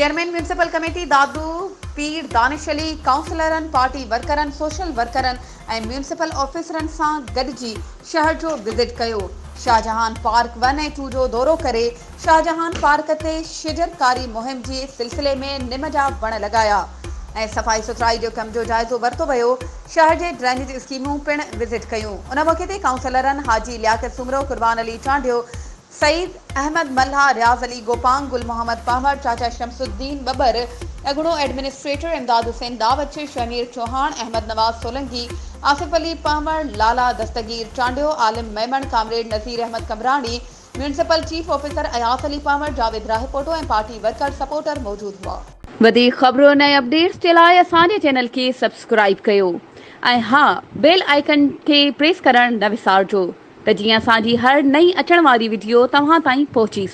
Chairman municipal committee दादू पीर Danish Ali काउंसलरन party वर्करन social वर्करन ऐं municipal ऑफिसरन सां गॾिजी शहर जो विज़िट कयो। शाहजहान पार्क 1 ऐं 2 जो दौरो करे शाहजहान पार्क ते शिजरकारी मुहिम जे सिलसिले में निम जा वण लगाया ऐं सफ़ाई सुथराई जो कम जो जाइज़ो वरितो वियो। शहर जे ड्रेनेज स्कीमूं पिण विज़िट कयूं। उन मौक़े ते काउंसलरन हाजी लियाकत सुमरो, कुर्बान अली चांडियो, सईद अहमद मल्हा, रियाज़ अली गोपांग, गुल मोहम्मद पहमद, चाचा शमसुद्दीन बबर, अगड़ो एडमिनिस्ट्रेटर इमदाद हुसैन दावच, शमीर चौहान, अहमद नवाज सोलंकी, आसिफ अली पहमद, लाला Dastagir Chandio, Alim Memon, comrade Nazir Ahmed Kamrani, municipal chief officer Ayaz Ali Pahmad, Javed Rahpoto ऐं पार्टी वर्कर सपोर्टर मौजूद हुआ। वधीक ख़बरूं ऐं अपडेट्स जे लाइ असांजे चैनल खे सब्सक्राइब कयो ऐं हा बेल आइकन खे प्रेस करणु न विसारिजो त जीअं असांजी हर नई अचण वारी वीडियो तव्हां ताईं पहुची सघे।